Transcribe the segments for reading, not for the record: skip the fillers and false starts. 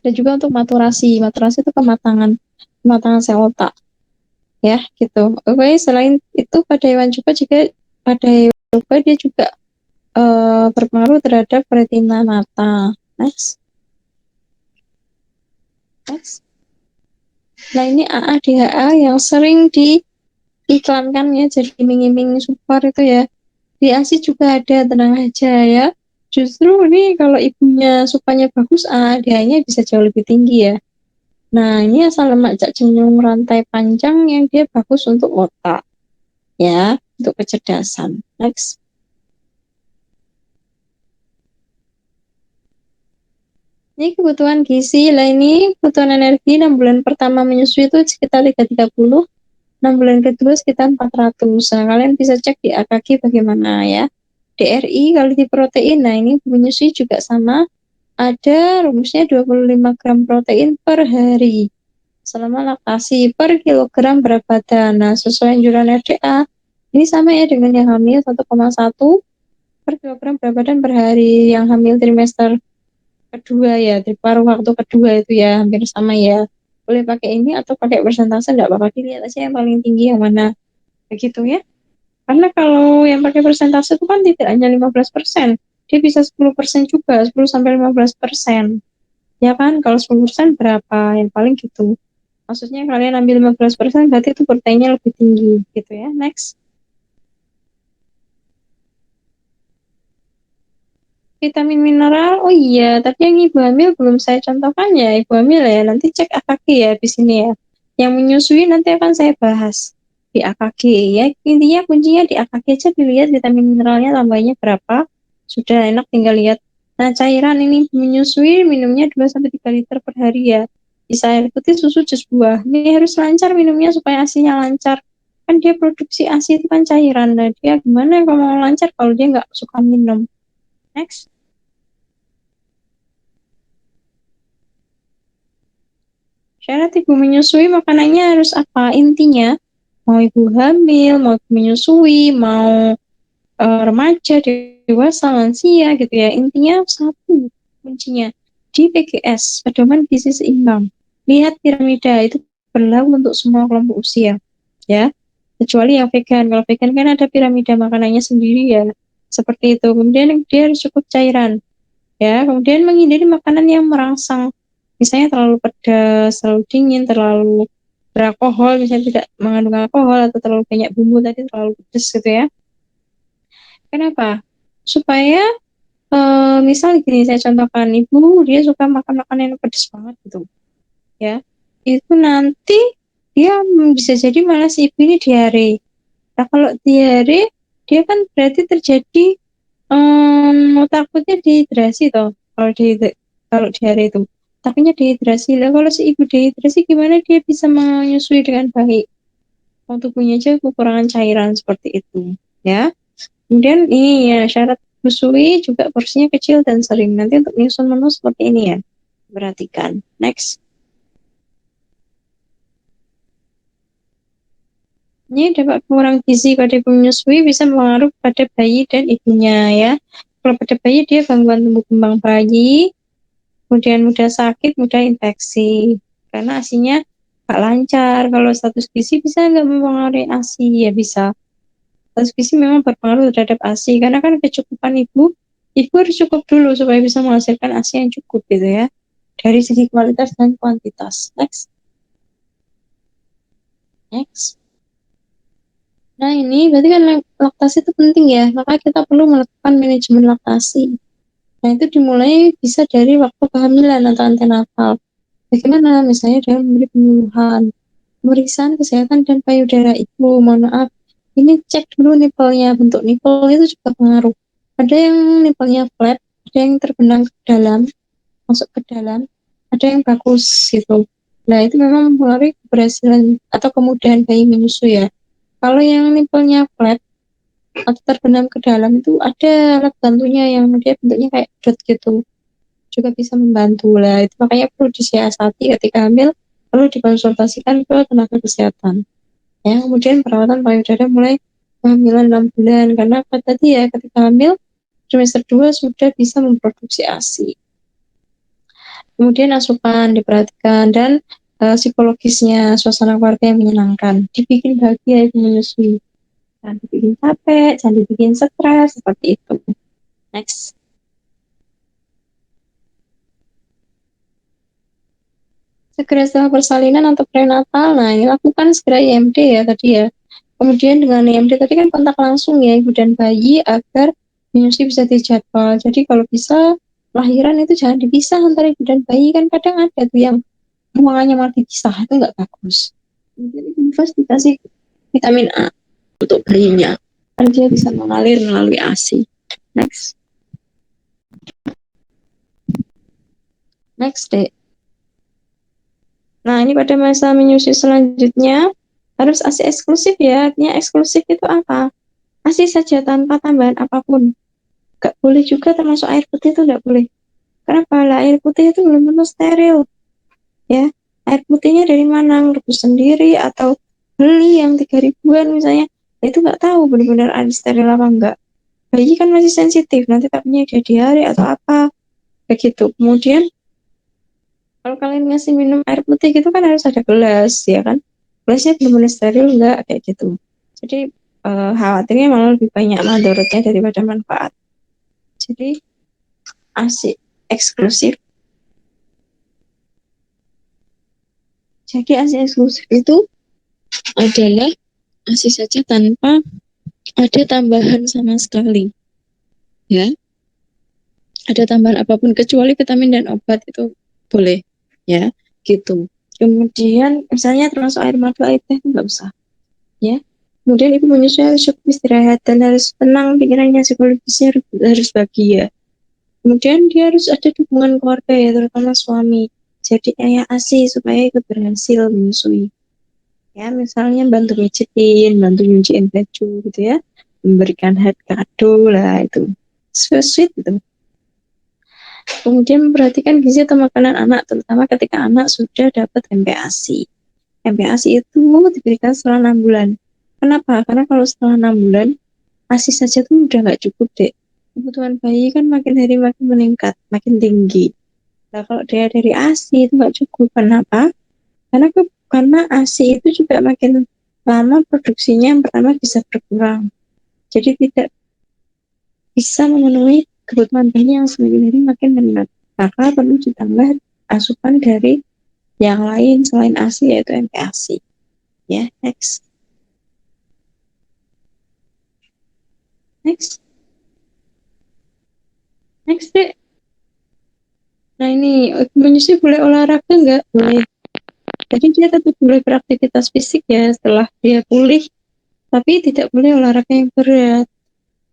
Dan juga untuk maturasi. Maturasi itu kematangan sel otak. Ya, gitu. Oke, selain itu pada hewan juga dia juga berpengaruh terhadap retina mata. Next. Next. Nah, ini AADHA yang sering diiklankan ya, jadi iming-iming support itu ya. Di ASI juga ada, tenang aja ya. Justru ini kalau ibunya supaya bagus, AADHA-nya bisa jauh lebih tinggi ya. Nah, ini asal lemak cak cenderung rantai panjang yang dia bagus untuk otak. Ya, untuk kecerdasan. Next. Ini kebutuhan gizi. Lah ini kebutuhan energi 6 bulan pertama menyusui itu sekitar 330, 6 bulan kedua sekitar 400. Nah, kalian bisa cek di AKG bagaimana ya. DRI kalau di protein, nah ini menyusui juga sama. Ada rumusnya 25 gram protein per hari. Selama laktasi per kilogram berat badan. Nah, sesuai anjuran RDA, ini sama ya dengan yang hamil 1,1 per kilogram berat badan per hari. Yang hamil trimester kedua ya, di paruh waktu kedua itu ya, hampir sama ya. Boleh pakai ini atau pakai persentase, enggak apa-apa, dilihat aja yang paling tinggi yang mana. Begitu ya. Karena kalau yang pakai persentase itu kan tidak hanya 15%, dia bisa 10% juga, 10 sampai 15%. Ya kan, kalau 10% berapa? Yang paling gitu. Maksudnya kalian ambil 15% berarti itu proteinnya lebih tinggi gitu ya. Next. Vitamin mineral, oh iya, tapi yang ibu hamil belum saya contohkan ya, ibu hamil ya, nanti cek AKG ya di sini ya. Yang menyusui nanti akan saya bahas di AKG ya. Intinya kuncinya di AKG aja, dilihat vitamin mineralnya tambahnya berapa, sudah enak tinggal lihat. Nah, cairan ini menyusui minumnya 2 sampai 3 liter per hari ya. Bisa air putih, susu, jus buah. Ini harus lancar minumnya supaya ASINya lancar. Kan dia produksi ASI itu kan cairan. Nah, dia gimana kalau mau lancar kalau dia nggak suka minum. Next. Syarat ibu menyusui makanannya harus apa? Intinya, mau ibu hamil, mau ibu menyusui, mau remaja, dewasa, lansia gitu ya. Intinya satu kuncinya di PGS, pedoman gizi seimbang. Lihat piramida itu berlaku untuk semua kelompok usia, ya. Kecuali yang vegan. Kalau vegan kan ada piramida makanannya sendiri ya. Seperti itu. Kemudian dia harus cukup cairan. Ya, kemudian menghindari makanan yang merangsang, misalnya terlalu pedas, terlalu dingin, terlalu beralkohol, misalnya tidak mengandung alkohol atau terlalu banyak bumbu tadi, terlalu pedas gitu ya. Kenapa? Supaya misal gini, saya contohkan, ibu dia suka makan makanan yang pedas banget gitu ya, itu nanti dia bisa jadi malah si ibu ini diare. Nah, kalau diare, dia kan berarti terjadi takutnya dehidrasi toh. Kalau diare itu takutnya dehidrasi lah. Kalau si ibu dehidrasi gimana dia bisa menyusui dengan baik? Untuk tubuhnya aja kekurangan cairan seperti itu ya. Kemudian ini ya syarat menyusui juga porsinya kecil dan sering. Nanti untuk menyusun menu seperti ini ya, perhatikan. Next. Ini dapat kurang gizi pada ibu menyusui bisa mengaruh pada bayi dan ibunya ya. Kalau pada bayi dia gangguan tumbuh kembang bayi, kemudian mudah sakit, mudah infeksi. Karena ASINya nggak lancar. Kalau status gizi bisa nggak mempengaruhi ASI? Ya bisa. Status gizi memang berpengaruh terhadap ASI. Karena kan kecukupan ibu harus cukup dulu supaya bisa menghasilkan ASI yang cukup gitu ya. Dari segi kualitas dan kuantitas. Next. Next. Nah, ini berarti kan laktasi itu penting ya, maka kita perlu melakukan manajemen laktasi. Nah, itu dimulai bisa dari waktu kehamilan atau antenatal. Bagaimana? Misalnya dengan memberi penyuluhan, pemeriksaan kesehatan dan payudara ibu. Mohon maaf, ini cek dulu nipelnya, bentuk nipel itu juga pengaruh. Ada yang nipelnya flat, ada yang terbenam ke dalam, masuk ke dalam, ada yang bagus gitu. Nah, itu memang mempengaruhi keberhasilan atau kemudahan bayi menyusui ya. Kalau yang nipelnya flat atau terbenam ke dalam itu ada alat bantunya yang dia bentuknya kayak dot gitu, juga bisa membantu lah. Itu makanya perlu disiasati ketika hamil, perlu dikonsultasikan ke tenaga kesehatan ya. Kemudian perawatan payudara mulai kehamilan 6 bulan, karena apa tadi ya, ketika hamil trimester 2 sudah bisa memproduksi ASI. Kemudian asupan diperhatikan dan psikologisnya, suasana keluarga yang menyenangkan. Dibikin bahagia ibu menyusui. Jangan dibikin capek, jangan dibikin stres, seperti itu. Next. Segera setelah persalinan atau prenatal, nah ini lakukan segera IMD ya tadi ya. Kemudian dengan IMD tadi kan kontak langsung ya ibu dan bayi agar menyusui bisa dijadwal. Jadi kalau bisa lahiran itu jangan dipisah antara ibu dan bayi, kan kadang ada tuh yang ruangannya malah dipisah, itu nggak bagus. Kemudian ibu first dikasih vitamin A untuk bayinya, kan dia bisa mengalir melalui ASI. Next. Next deh. Nah, ini pada masa menyusui selanjutnya harus ASI eksklusif ya. Artinya eksklusif itu apa? ASI saja tanpa tambahan apapun. Gak boleh juga termasuk air putih, itu gak boleh. Kenapa? Lah, air putih itu belum tentu steril. Ya, air putihnya dari mana? Rebus sendiri atau beli yang 3 ribuan misalnya. Nah, itu nggak tahu benar-benar ada steril apa enggak. Bayi kan masih sensitif, nanti takutnya dia diare atau apa. Begitu. Kemudian kalau kalian ngasih minum air putih gitu kan harus ada gelas ya kan, gelasnya benar-benar steril enggak kayak gitu. Jadi khawatirnya malah lebih banyak mandorotnya daripada manfaat. Jadi ASI eksklusif. Jadi ASI eksklusif itu adalah ASI saja tanpa ada tambahan sama sekali, ya. Ada tambahan apapun kecuali vitamin dan obat itu boleh, ya, gitu. Kemudian misalnya termasuk air madu, air teh itu nggak usah, ya. Kemudian ibu menyusui harus cukup istirahat dan harus tenang pikirannya, psikologisnya harus bahagia. Kemudian dia harus ada dukungan keluarga ya, terutama suami. Jadi ayah ASI supaya ikut berhasil menyusui. Ya, misalnya bantu mijitin, bantu nyuciin baju gitu ya, memberikan head kado lah itu. Sweet gitu. Kemudian memperhatikan gizi atau makanan anak, terutama ketika anak sudah dapat MPASI. MPASI itu diberikan setelah 6 bulan. Kenapa? Karena kalau setelah 6 bulan, ASI saja tuh udah nggak cukup deh. Kebutuhan bayi kan makin hari makin meningkat, makin tinggi. Nah, kalau dia dari ASI itu nggak cukup. Kenapa? Karena ASI itu juga makin lama produksinya yang pertama bisa berkurang. Jadi tidak bisa memenuhi kebutuhan bayi yang semakin hari makin meningkat. Maka perlu ditambah asupan dari yang lain selain ASI yaitu MPASI. Ya, next. Next. Next deh. Nah ini, menyusui boleh olahraga nggak? Boleh. Jadi dia tetap boleh beraktivitas fisik ya setelah dia pulih, tapi tidak boleh olahraga yang berat.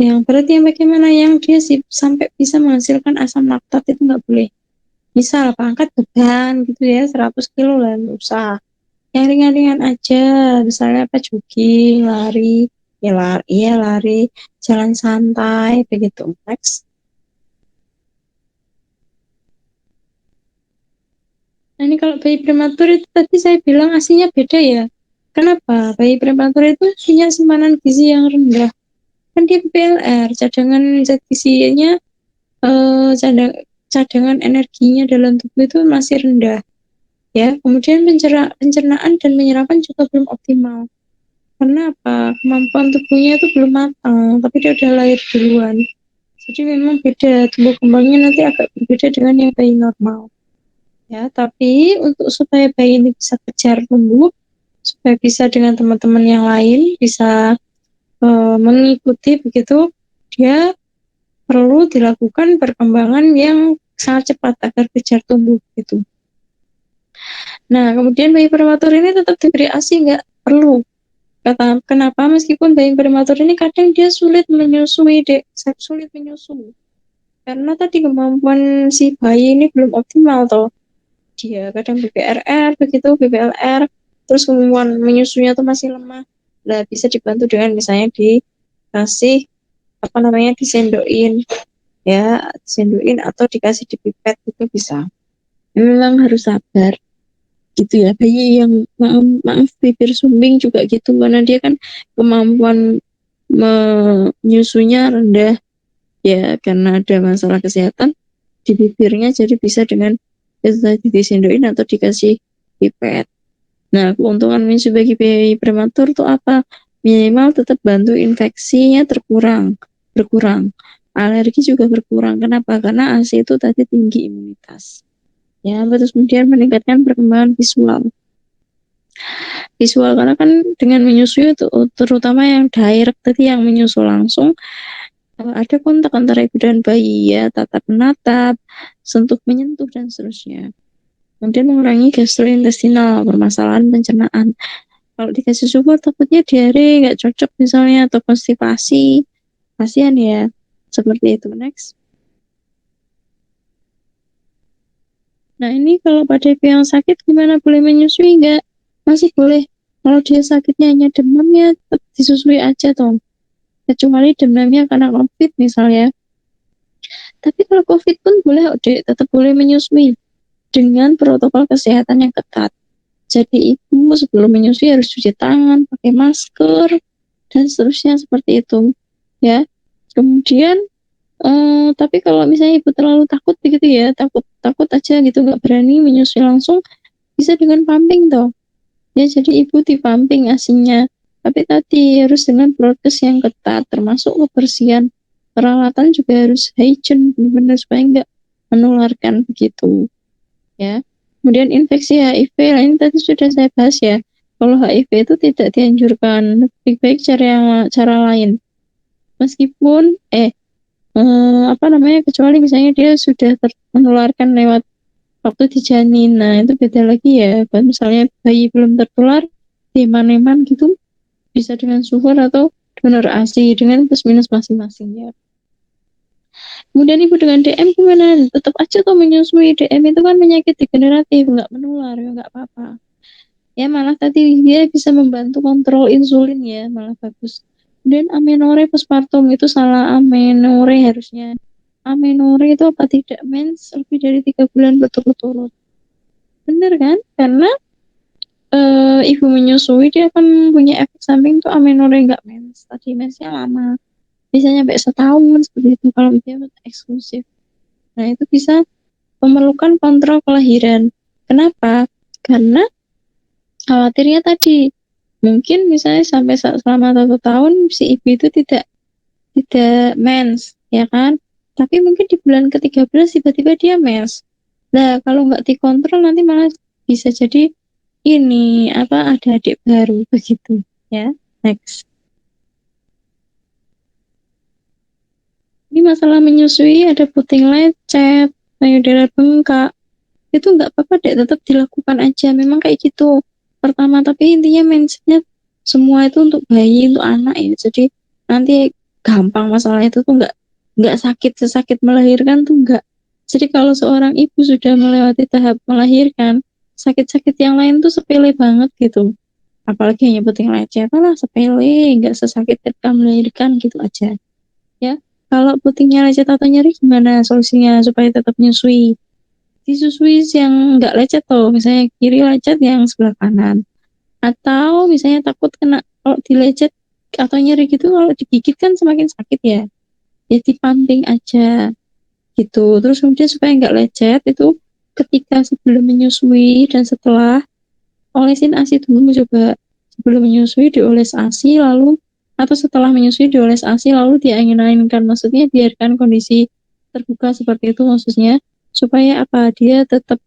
Yang berat yang bagaimana? Yang dia sih sampai bisa menghasilkan asam laktat itu nggak boleh. Misal angkat beban gitu ya, 100 kilo lah, nggak usah. Yang ringan-ringan aja, misalnya apa, jogging, lari, ya lari, jalan santai, begitu. Next. Nah ini kalau bayi prematur itu tadi saya bilang asinya beda ya. Kenapa? Bayi prematur itu punya simpanan gizi yang rendah. Kan dia PLR, cadangan zat gizinya, cadangan energinya dalam tubuh itu masih rendah. Ya, kemudian pencernaan dan penyerapan juga belum optimal. Karena apa? Kemampuan tubuhnya itu belum matang, tapi dia udah lahir duluan. Jadi memang beda, tumbuh kembangnya nanti agak berbeda dengan yang bayi normal. Ya, tapi untuk supaya bayi ini bisa kejar tumbuh, supaya bisa dengan teman-teman yang lain bisa mengikuti begitu, dia perlu dilakukan perkembangan yang sangat cepat agar kejar tumbuh gitu. Nah, kemudian bayi prematur ini tetap diberi ASI nggak? Perlu. Kenapa? Meskipun bayi prematur ini kadang dia sulit menyusui, dek, sulit menyusui. Karena tadi kemampuan si bayi ini belum optimal toh. Dia kadang BPRR, begitu BPLR, terus kemampuan menyusunya tuh masih lemah. Nah, bisa dibantu dengan misalnya dikasih apa namanya, disendokin ya, disendokin atau dikasih di pipet itu bisa. Memang harus sabar gitu ya, bayi yang maaf bibir sumbing juga gitu karena dia kan kemampuan menyusunya rendah ya karena ada masalah kesehatan di bibirnya, jadi bisa dengan itu tadi disendoin atau dikasih pipet. Nah, keuntungan menyusui bagi bayi prematur tuh apa? Minimal tetap bantu infeksinya berkurang. Alergi juga berkurang. Kenapa? Karena ASI itu tadi tinggi imunitas. Ya, terus kemudian meningkatkan perkembangan visual. Visual karena kan dengan menyusui itu terutama yang direct tadi yang menyusu langsung ada kontak antara ibu dan bayi ya, tatap menatap, sentuh menyentuh dan seterusnya. Kemudian mengurangi gastrointestinal, permasalahan pencernaan. Kalau dikasih support takutnya diare nggak cocok misalnya atau konstipasi, kasihan ya. Seperti itu. Next. Nah ini kalau pada ibu yang sakit gimana, boleh menyusui nggak? Masih boleh. Kalau dia sakitnya hanya demamnya tetap disusui aja toh. Kecuali demamnya karena COVID misalnya. Tapi kalau COVID pun boleh, dek, tetap boleh menyusui dengan protokol kesehatan yang ketat. Jadi ibu sebelum menyusui harus cuci tangan, pakai masker, dan seterusnya seperti itu. Ya. Kemudian, tapi kalau misalnya ibu terlalu takut begitu ya, takut aja gitu, nggak berani menyusui langsung, bisa dengan pumping toh. Ya, jadi ibu dipumping asinya. Tapi tadi harus dengan prokes yang ketat, termasuk kebersihan. Peralatan juga harus hygiene, benar-benar supaya nggak menularkan begitu. Ya. Kemudian infeksi HIV, ini tadi sudah saya bahas ya. Kalau HIV itu tidak dianjurkan, lebih baik cara lain. Meskipun apa namanya, kecuali misalnya dia sudah menularkan lewat waktu di janin. Nah, itu beda lagi ya. Kalau misalnya bayi belum tertular, eman-eman gitu, bisa dengan suhur atau donor ASI dengan plus minus masing-masing ya. Kemudian ibu dengan DM gimana? Tetap aja tuh menyusui. DM itu kan penyakit degeneratif, nggak menular, ya nggak apa-apa. Ya malah tadi dia bisa membantu kontrol insulin ya, malah bagus. Kemudian amenore postpartum itu salah, amenore harusnya. Amenore itu apa, tidak mens lebih dari 3 bulan berturut-turut. Bener kan? Karena ibu menyusui dia akan punya efek samping tuh amenore nggak mens. Tadi mensnya lama. Bisa sampai setahun seperti itu kalau dia eksklusif. Nah itu bisa memerlukan kontrol kelahiran. Kenapa? Karena khawatirnya tadi mungkin misalnya sampai selama 1 tahun si ibu itu tidak mens, ya kan? Tapi mungkin di bulan ke-13 tiba-tiba dia mens. Nah, kalau nggak dikontrol nanti malah bisa jadi ini apa, ada adik baru begitu, ya. Next. Ini masalah menyusui, ada puting lecet, payudara bengkak. Itu nggak apa-apa deh, tetap dilakukan aja. Memang kayak gitu. Pertama, tapi intinya mindsetnya semua itu untuk bayi, untuk anak ya. Jadi nanti gampang masalah itu tuh nggak sakit sesakit melahirkan tuh nggak. Jadi kalau seorang ibu sudah melewati tahap melahirkan, sakit-sakit yang lain tuh sepele banget gitu. Apalagi hanya puting lecet, lah sepele, nggak sesakit ketika melahirkan gitu aja. Ya, kalau putingnya lecet atau nyeri gimana solusinya supaya tetap nyusui? Disusui yang nggak lecet tuh, misalnya kiri lecet yang sebelah kanan. Atau misalnya takut kena, kalau dilecet atau nyeri gitu, kalau digigit kan semakin sakit ya. Ya dipamping aja gitu. Terus kemudian supaya nggak lecet itu ketika sebelum menyusui dan setelah, olesin ASI dulu coba. Sebelum menyusui dioles ASI lalu, atau setelah menyusui dioles ASI lalu diangin-anginkan, maksudnya biarkan kondisi terbuka seperti itu maksudnya, supaya apa, dia tetap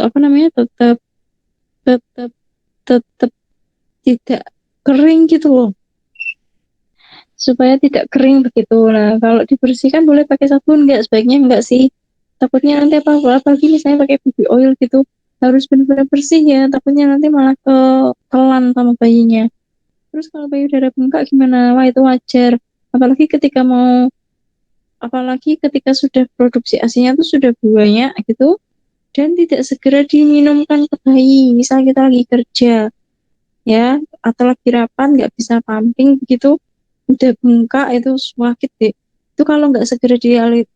apa namanya, tetap tetap tetap tidak kering gitu loh, supaya tidak kering begitu. Nah kalau dibersihkan boleh pakai sabun, nggak sebaiknya nggak sih, takutnya nanti apa, apalagi misalnya pakai baby oil gitu, harus benar-benar bersih ya, takutnya nanti malah ketelan sama bayinya. Terus kalau payudara bengkak gimana? Wah itu wajar. Apalagi ketika mau, apalagi ketika sudah produksi ASINya tuh sudah banyak gitu, dan tidak segera diminumkan ke bayi. Misal kita lagi kerja, ya, atau lagi rapat nggak bisa pumping begitu, udah bengkak itu sakit deh. Itu kalau nggak segera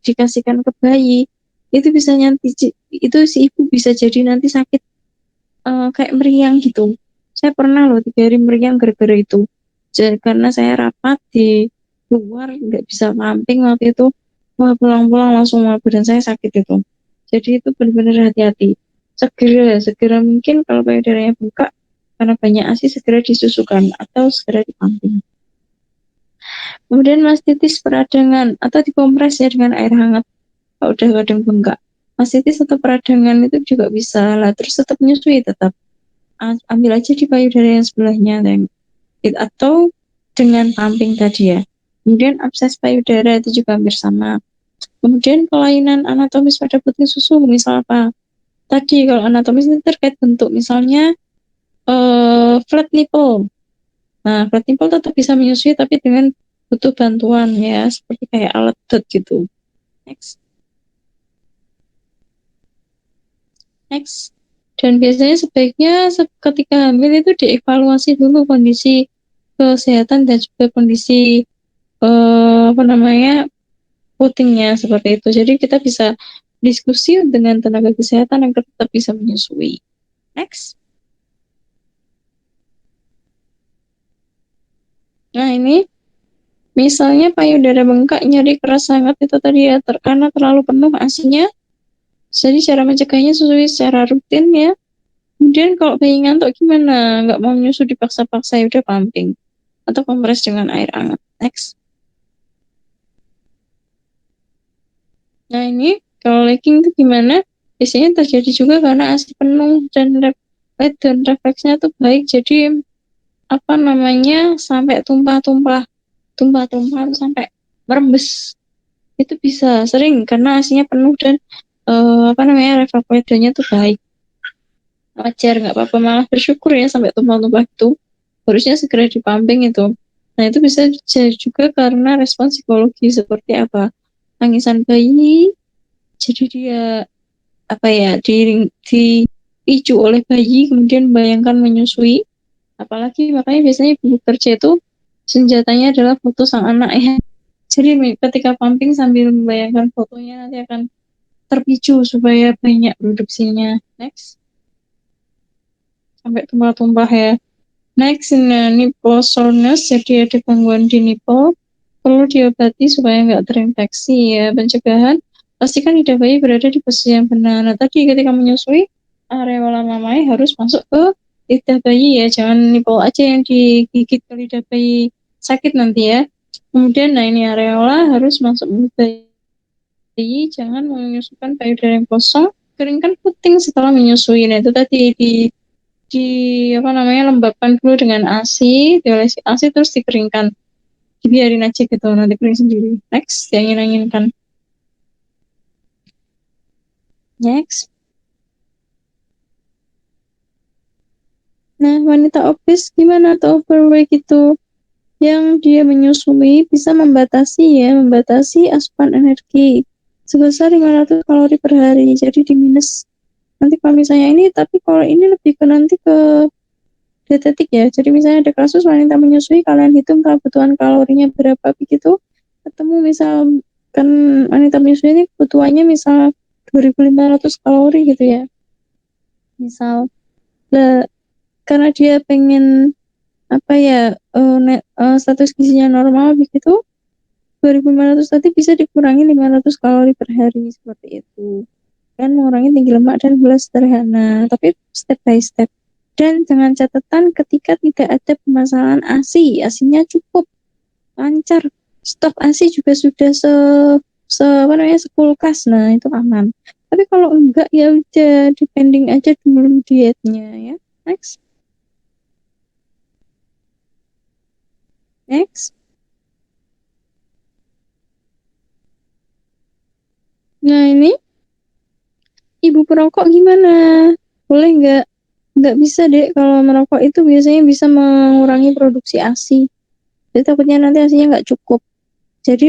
dikasihkan ke bayi, itu bisa nanti, itu si ibu bisa jadi nanti sakit kayak meriang gitu. Saya pernah loh 3 hari meriang gara-gara itu. Jadi, karena saya rapat di luar nggak bisa mamping waktu itu, wah pulang-pulang langsung mabuk dan saya sakit itu. Jadi itu benar-benar hati-hati. Segera mungkin kalau payudaranya bengkak karena banyak ASI segera disusukan atau segera dipamping. Kemudian mastitis peradangan atau dikompres ya dengan air hangat kalau udah kadang bengkak. Mastitis atau peradangan itu juga bisa lah, terus tetap menyusui tetap. Ambil aja di payudara yang sebelahnya atau dengan pumping tadi ya. Kemudian abses payudara itu juga hampir sama. Kemudian kelainan anatomis pada puting susu, misal apa? Tadi kalau anatomis itu terkait bentuk, misalnya flat nipple. Nah, flat nipple tetap bisa menyusui tapi dengan butuh bantuan ya, seperti kayak alat dot gitu. Next. Next. Dan biasanya sebaiknya ketika hamil itu dievaluasi dulu kondisi kesehatan dan juga kondisi apa namanya putingnya seperti itu. Jadi kita bisa diskusi dengan tenaga kesehatan agar tetap bisa menyusui. Next. Nah ini misalnya payudara bengkak, nyeri keras sangat itu tadi ya, karena terlalu penuh asinya. Jadi cara mencegahnya susui secara rutin ya. Kemudian kalau bayi ngantuk gimana? Nggak mau menyusu dipaksa-paksa ya udah pumping atau kompres dengan air hangat. Next. Nah ini kalau leaking itu gimana? Biasanya terjadi juga karena ASI penuh dan refleksnya tuh baik. Jadi apa namanya sampai tumpah-tumpah sampai merembes. Itu bisa sering karena asinya penuh dan apa namanya refleks tuh baik. Wajar, nggak apa-apa, malah bersyukur ya sampai tumpah-tumpah itu. Harusnya segera dipumping itu. Nah itu bisa juga karena respon psikologi seperti apa? Tangisan bayi, jadi dia apa ya dipicu oleh bayi kemudian bayangkan menyusui. Apalagi makanya biasanya ibu kerja itu senjatanya adalah foto sang anak ya. Jadi ketika pumping sambil membayangkan fotonya nanti akan terpicu supaya banyak produksinya. Next. Sampai tumpah-tumpah ya. Next, nipple soreness, jadi ada gangguan di nipple, perlu diobati supaya nggak terinfeksi ya. Pencegahan, pastikan lidah bayi berada di posisi yang benar. Nah, tadi ketika menyusui, areola mamai harus masuk ke lidah bayi ya, jangan nipple aja yang digigit ke lidah bayi, sakit nanti ya. Kemudian, nah ini areola harus masuk ke lidah bayi, jangan menyusukan payudara yang kosong, keringkan puting setelah menyusui. Nah, itu tadi di apa namanya lembabkan dulu dengan ASI, diolesi ASI terus dikeringkan, dibiarin aja gitu nanti kering sendiri. Next, yang inginkan. Next. Nah, wanita obes gimana atau overweight itu yang dia menyusui bisa membatasi asupan energi sebesar 500 kalori per hari. Jadi di minus nanti kalau misalnya ini, tapi kalau ini lebih ke nanti ke dietetik ya. Jadi misalnya ada kasus wanita menyusui, kalian hitung kebutuhan kalorinya berapa begitu, ketemu misal kan wanita menyusui ini kebutuhannya misal 2.500 kalori gitu ya. Misal karena dia pengen apa ya status gizinya normal begitu, 2.500 tadi bisa dikurangi 500 kalori per hari seperti itu. Kan mengurangi tinggi lemak dan gula sederhana, tapi step by step. Dan dengan catatan ketika tidak ada permasalahan ASI-nya cukup lancar. Stok ASI juga sudah apa namanya sekulkas, nah itu aman. Tapi kalau enggak ya udah depending aja dulu dietnya ya. Next. Next. Nah ini ibu perokok gimana? Boleh nggak? Nggak bisa deh, kalau merokok itu biasanya bisa mengurangi produksi ASI. Jadi takutnya nanti ASInya nggak cukup. Jadi